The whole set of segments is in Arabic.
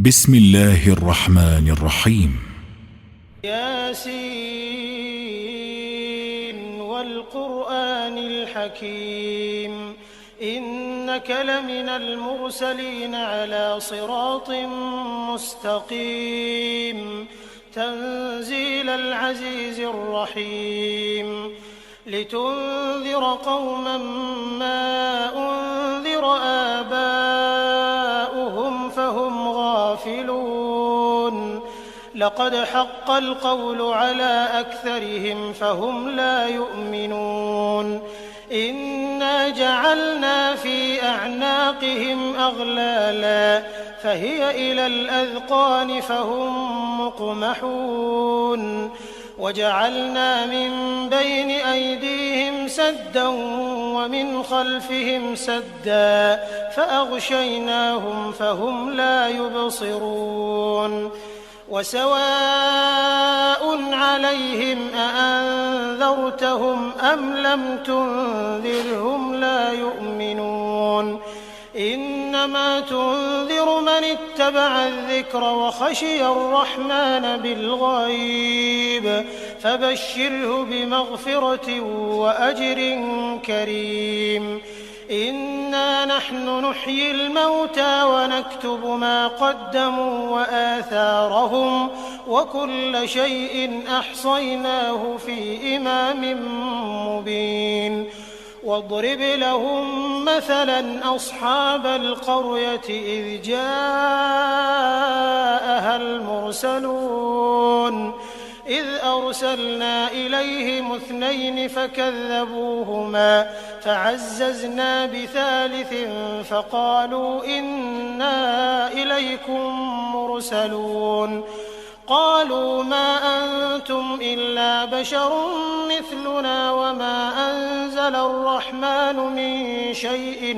بسم الله الرحمن الرحيم. ياسين والقرآن الحكيم إنك لمن المرسلين على صراط مستقيم تنزيل العزيز الرحيم لتنذر قوما ما أنذر آباؤهم فهم غافلون لقد حق القول على أكثرهم فهم لا يؤمنون إنا جعلنا في أعناقهم أغلالا فهي إلى الأذقان فهم مقمحون وجعلنا من بين أيديهم سدا ومن خلفهم سدا فأغشيناهم فهم لا يبصرون وسواء عليهم أأنذرتهم أم لم تنذرهم لا يؤمنون إنما تنذر من اتبع الذكر وخشي الرحمن بالغيب فبشره بمغفرة وأجر كريم إنا نحن نحيي الموتى ونكتب ما قدموا وآثارهم وكل شيء أحصيناه في إمام مبين واضرب لهم مثلا أصحاب القرية إذ جاءها المرسلون إذ أرسلنا إليهم 2 فكذبوهما فعززنا بثالث فقالوا إنا إليكم مرسلون قالوا ما أنتم إلا بشر مثلنا وما أنزل الرحمن من شيء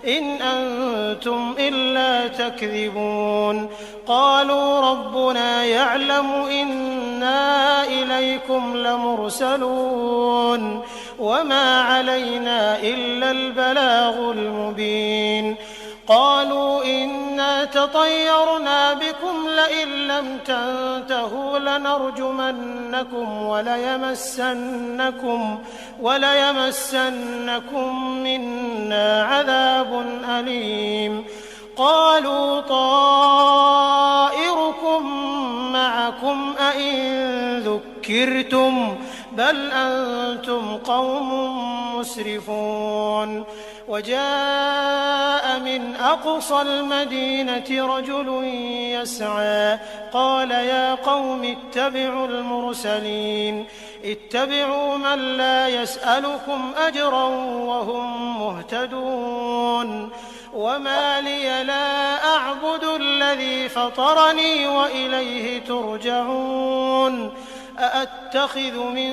إن أنتم إلا تكذبون قالوا ربنا يعلم إنا إليكم لمرسلون وما علينا إلا البلاغ المبين قالوا إنا تطيرنا بكم لئن لم تنتهوا لنرجمنكم وليمسنكم منا عذاب أليم قالوا طائركم معكم أئن ذكرتم بل أنتم قوم مسرفون وجاء من أقصى المدينة رجل يسعى قال يا قوم اتبعوا المرسلين اتبعوا من لا يسألكم أجرا وهم مهتدون وما لي لا أعبد الذي فطرني وإليه ترجعون أأتخذ من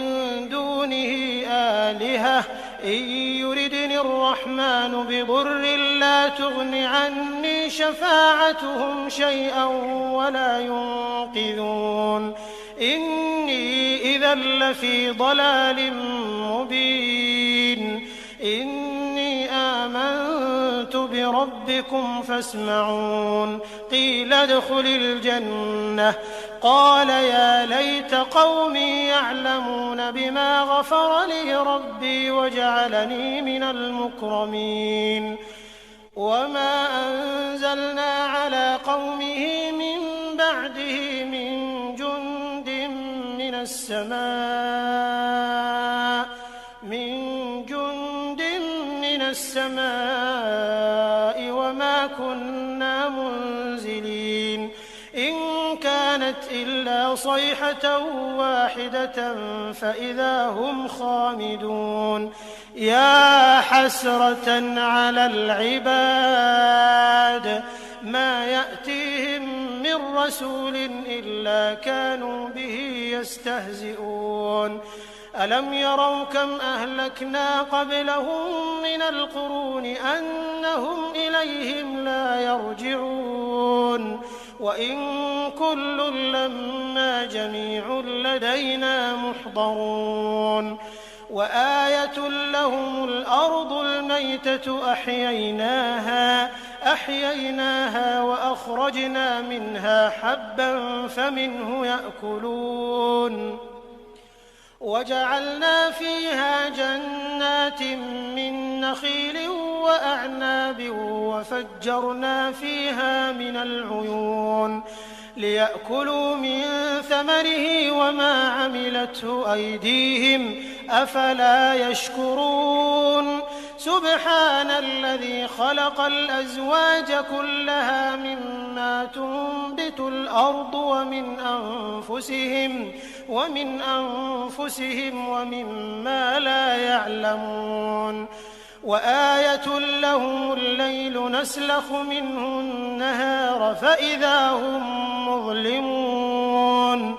دونه آلهة إن يردني الرحمن بضر لا تغن عني شفاعتهم شيئا ولا ينقذون إني إذا لفي ضلال مبين إني آمنت بربكم فاسمعون قيل ادخل الجنة قال يا ليت قومي يعلمون بما غفر لي ربي وجعلني من المكرمين وما أنزلنا على قومه من بعده من جند من السماء وما كنا منزلين إن كانت إلا صيحة واحدة فإذا هم خامدون يا حسرة على العباد ما يأتيهم من رسول إلا كانوا به يستهزئون ألم يروا كم أهلكنا قبلهم من القرون أنهم إليهم لا يرجعون وإن كل لما جميع لدينا محضرون وآية لهم الأرض الميتة أحييناها فأخرجنا منها حبا فمنه يأكلون وجعلنا فيها جنات من نخيل وأعناب وفجرنا فيها من العيون ليأكلوا من ثمره وما عملته أيديهم أفلا يشكرون سبحان الذي خلق الأزواج كلها مما تنبت الأرض ومن أنفسهم ومما لا يعلمون وآية لهم الليل نسلخ منه النهار فإذا هم مظلمون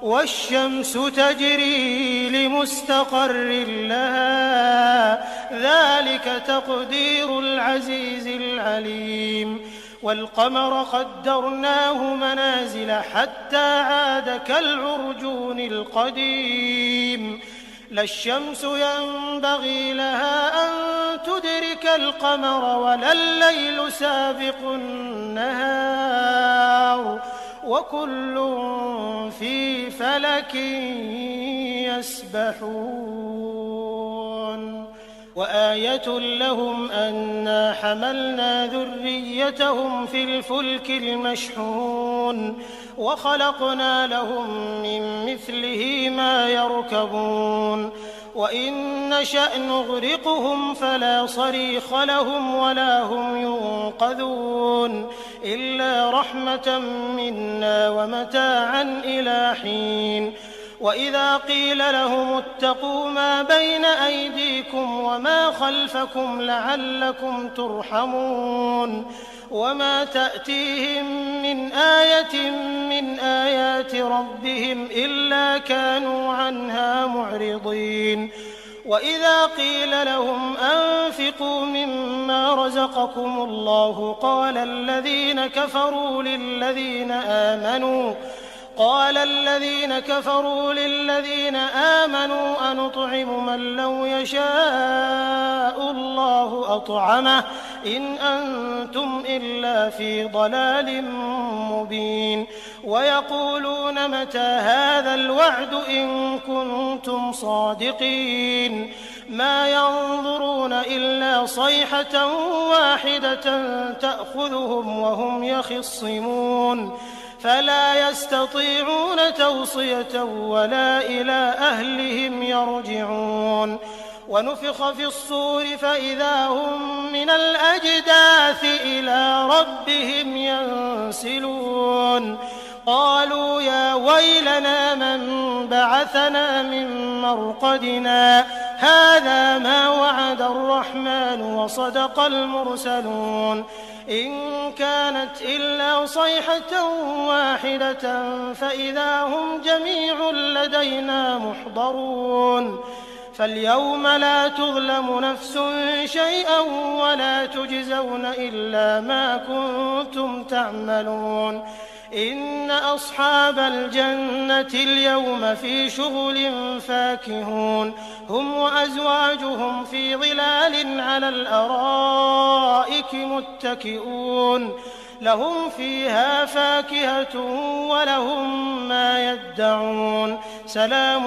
والشمس تجري لمستقر لها ذلك تقدير العزيز العليم والقمر قدرناه منازل حتى عاد كالعرجون القديم لا الشمس ينبغي لها أن تدرك القمر ولا الليل سابق النهار وكل في فلك يسبحون وآية لهم أنا حملنا ذريتهم في الفلك المشحون وخلقنا لهم من مثله ما يركبون وإن نشأ نغرقهم فلا صريخ لهم ولا هم ينقذون إلا رحمة منا ومتاعا إلى حين وإذا قيل لهم اتقوا ما بين أيديكم وما خلفكم لعلكم ترحمون وما تأتيهم من آية من آيات ربهم إلا كانوا عنها معرضين وإذا قيل لهم أنفقوا مما رزقكم الله قال الذين كفروا للذين آمنوا أنطعم من لو يشاء الله أطعمه إن أنتم إلا في ضلال مبين ويقولون متى هذا الوعد إن كنتم صادقين ما ينظرون إلا صيحة واحدة تأخذهم وهم يخصمون فلا يستطيعون توصية ولا إلى أهلهم يرجعون ونفخ في الصور فإذا هم من الأجداث إلى ربهم ينسلون قالوا يا ويلنا من بعثنا من مرقدنا هذا ما وعد الرحمن وصدق المرسلون إن كانت إلا صيحة واحدة فإذا هم جميع لدينا محضرون فاليوم لا تظلم نفس شيئا ولا تجزون إلا ما كنتم تعملون إن أصحاب الجنة اليوم في شغل فاكهون هم وأزواجهم في ظلال على الأرائك متكئون لهم فيها فاكهة ولهم ما يدعون سلام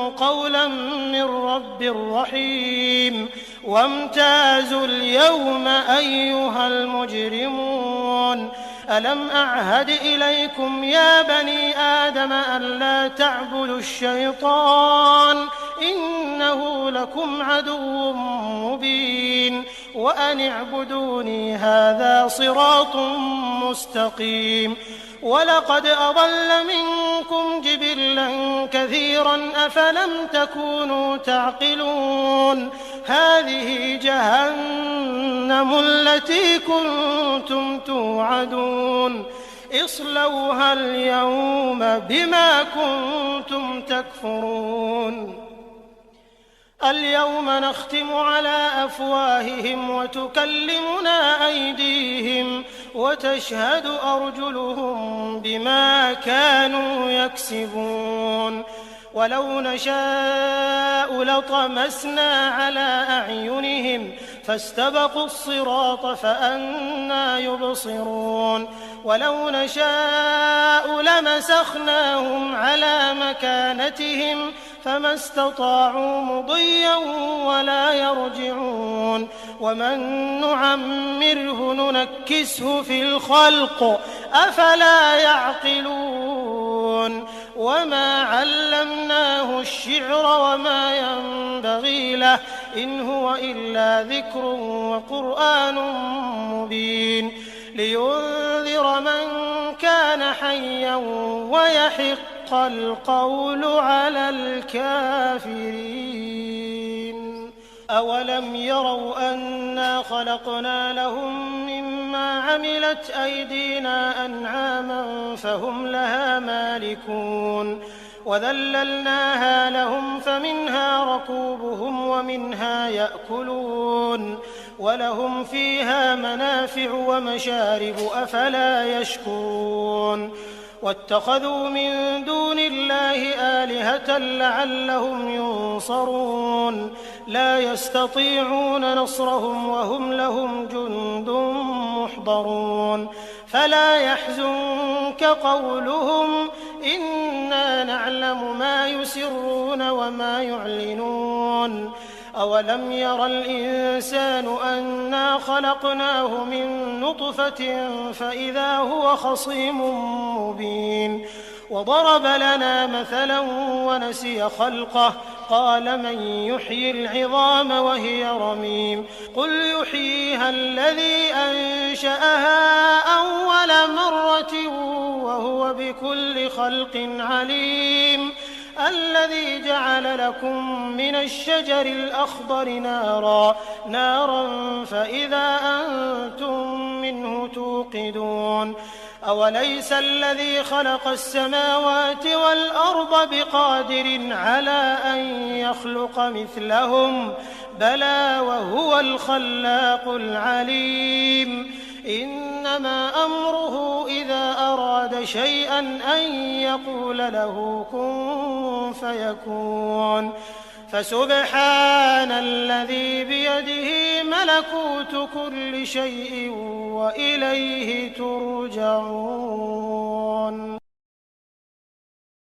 قولا من رب رحيم وامتازوا اليوم أيها المجرمون ألم أعهد إليكم يا بني آدم ألا تعبدوا الشيطان إنه لكم عدو مبين وأن اعبدوني هذا صراط مستقيم ولقد أضل منكم جبلا كثيرا أفلم تكونوا تعقلون هذه جهنم التي كنتم توعدون اصلوها اليوم بما كنتم تكفرون اليوم نختم على أفواههم وتكلمنا أيديهم وتشهد أرجلهم بما كانوا يكسبون ولو نشاء لطمسنا على أعينهم فاستبقوا الصراط فأنى يبصرون ولو نشاء لمسخناهم على مكانتهم فما استطاعوا مضيا ولا يرجعون ومن نعمره ننكسه في الخلق أفلا يعقلون وما علمناه الشعر وما ينبغي له إن هو إلا ذكر وقرآن مبين لينذر من كان حيا ويحق القول على الكافرين أولم يروا أنا خلقنا لهم مما عملت أيدينا أنعاما فهم لها مالكون وذللناها لهم فمنها ركوبهم ومنها يأكلون ولهم فيها منافع ومشارب أفلا يشكرون واتخذوا من دون الله آلهة لعلهم ينصرون لا يستطيعون نصرهم وهم لهم جند محضرون فلا يحزنك قولهم إنا نعلم ما يسرون وما يعلنون أولم ير الإنسان أنا خلقناه من نطفة فإذا هو خصيم مبين وضرب لنا مثلا ونسي خلقه قال من يحيي العظام وهي رميم قل يحييها الذي أنشأها أول مرة وهو بكل خلق عليم الذي جعل لكم من الشجر الأخضر نارا فإذا أنتم منه توقدون أوليس الذي خلق السماوات والأرض بقادر على أن يخلق مثلهم بلى وهو الخلاق العليم إنما أمره إذا أراد شيئا أن يقول له كن فيكون فسبحان الذي بيده ملكوت كل شيء وإليه ترجعون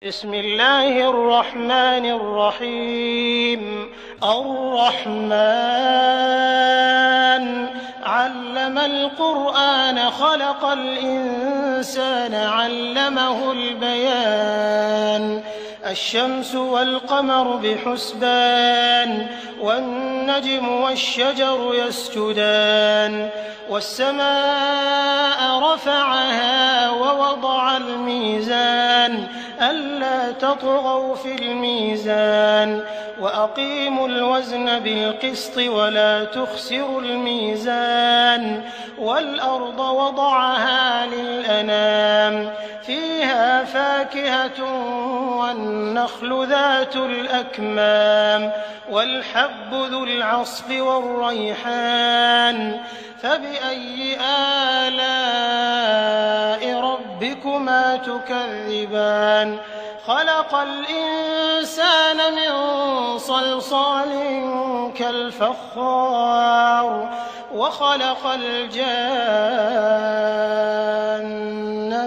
بسم الله الرحمن الرحيم الرحمن علم القرآن خلق الإنسان علمه البيان الشمس والقمر بحسبان والنجم والشجر يسجدان والسماء رفعها ووضع الميزان ألا تطغوا في الميزان وأقيموا الوزن بالقسط ولا تخسروا الميزان والأرض وضعها للأنام فيها فاكهة والنخل ذات الأكمام والحب ذو العصف والريحان فبأي آلاء ربكما تكذبان خلق الإنسان من صلصال كالفخار وخلق الجان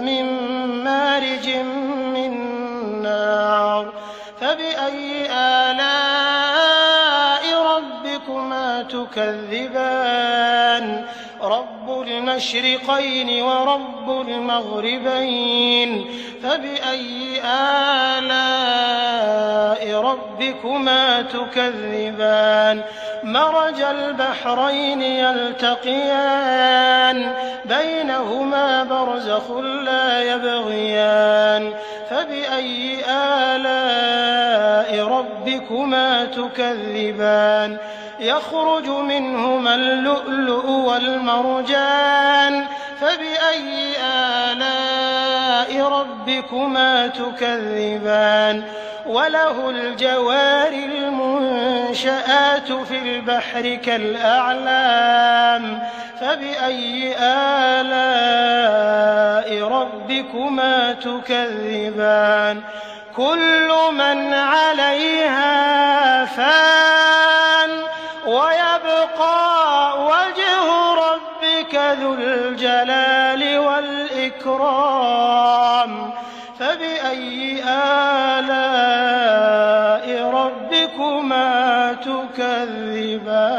من مارج من نار فبأي آلاء ربكما تكذبان رب المشرقين ورب المغربين فبأي آلاء ربكما تكذبان مرج البحرين يلتقيان بينهما برزخ لا يبغيان فبأي آلاء ربكما تكذبان يخرج منهما اللؤلؤ والمرجان فبأي آلاء ربكما تكذبان وله الجوار المنشآت في البحر كالأعلام فبأي آلاء ربكما تكذبان كل من عليها فان ويبقى وجه ربك ذو الجلال والإكرام والإكرام فبأي آلاء ربكما تكذبان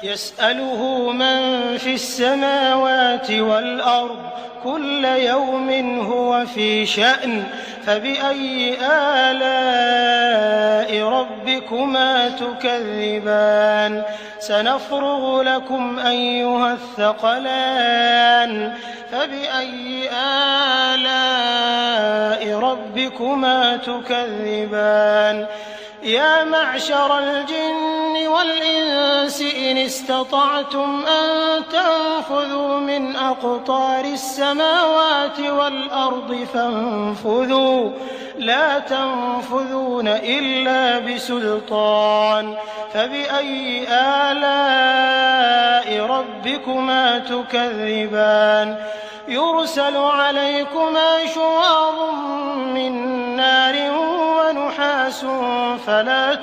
يسأله من في السماوات والأرض كل يوم هو في شأن فبأي آلاء ربكما تكذبان سنفرغ لكم أيها الثقلان فبأي آلاء ربكما تكذبان يا معشر الجن والإنس إن استطعتم أن تنفذوا من أقطار السماوات والأرض فانفذوا لا تنفذون إلا بسلطان فبأي آلاء ربكما تكذبان يرسل عليكما شواظ من نار ونحاس فلا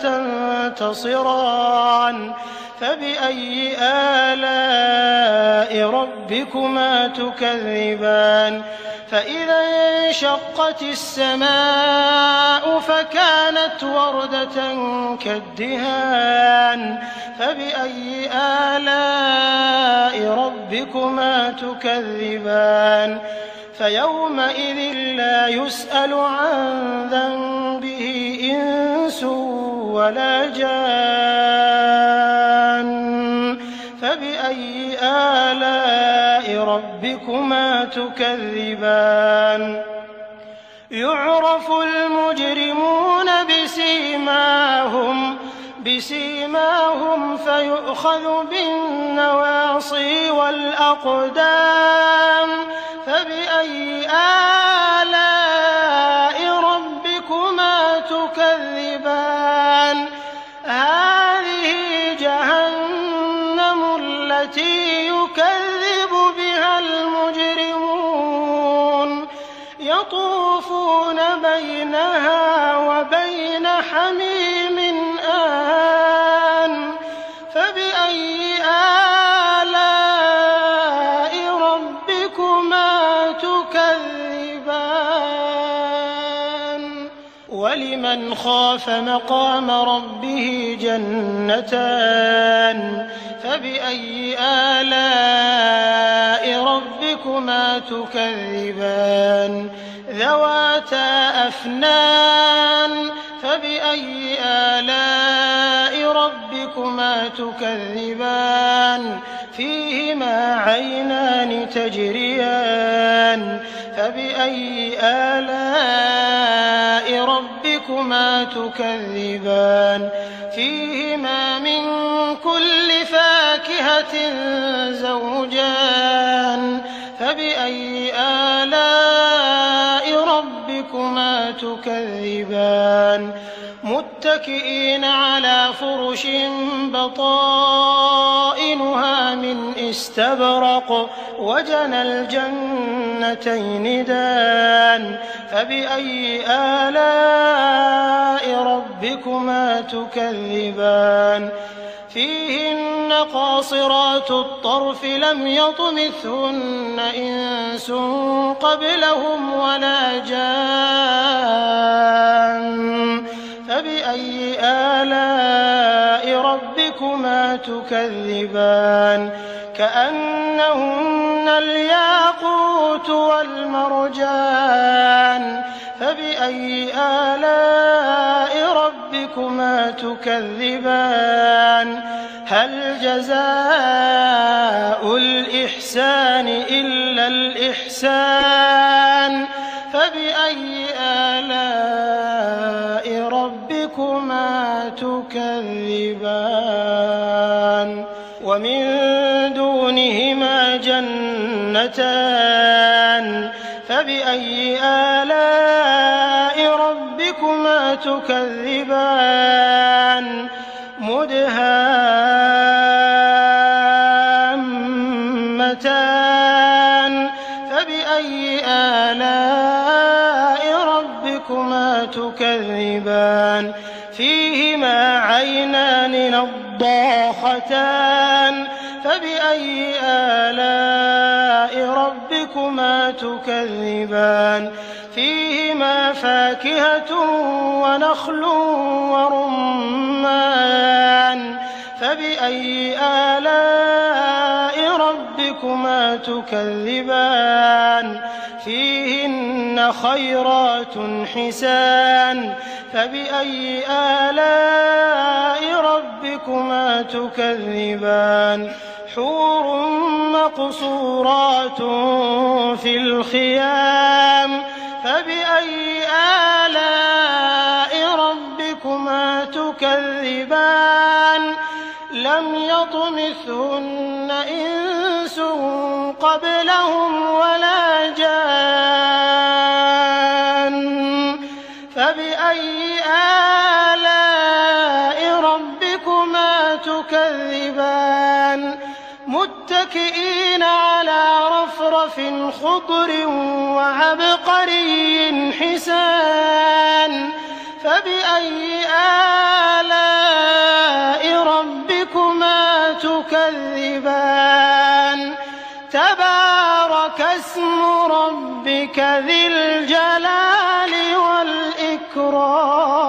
تنتصران فبأي آلاء ربكما تكذبان فإذا انشقت السماء فكانت وردة كالدهان فبأي آلاء ربكما تكذبان فيومئذ لا يسأل عن ذنبه إنس ولا جان فبأي آلاء ربكما تكذبان يعرف المجرمون بسيماهم فيؤخذ بالنواصي والأقدام فبأي آلاء ربكما تكذبان هذه جهنم التي يكذب بها المجرمون يطوفون بينها وبين حميم آن فبأي آلاء ربكما تكذبان ولمن خاف مقام ربه جنتان فبأي آلاء ربكما تكذبان ذواتا أفنان فبأي آلاء ربكما تكذبان فيهما عينان تجريان فبأي آلاء ربكما تكذبان فيهما من كل فاكهة زوجان فبأي آلاء ربكما تكذبان متكئين على فرش بطائنها من استبرق وجنى الجنتين دان فبأي آلاء ربكما تكذبان فيهن قاصرات الطرف لم يطمثهن إنس قبلهم ولا جان فبأي آلاء ربكما تكذبان كأنهن الياقوت والمرجان فبأي آلاء ربكما تكذبان هل جزاء الإحسان إلا الإحسان فبأي آلاء ربكما تكذبان ومن دونهما جنتان فبأي آلاء ربكما تكذبان مدهامتان فبأي آلاء ربكما تكذبان فيهما عينان نضاختان فبأي آلاء ربكما ربكما تكذبان فيهما فاكهة ونخل ورمان فبأي آلاء ربكما تكذبان فيهن خيرات حسان فبأي آلاء ربكما تكذبان حور مقصورات في الخيام فبأي آلاء ربكما تكذبان لم يطمثهن إنس قبلهم ولا جان فبأي آلاء ربكما تكذبان متكئين على رفرف خضر وعبقري حسان فبأي آلاء ربكما تكذبان تبارك اسم ربك ذي الجلال والإكرام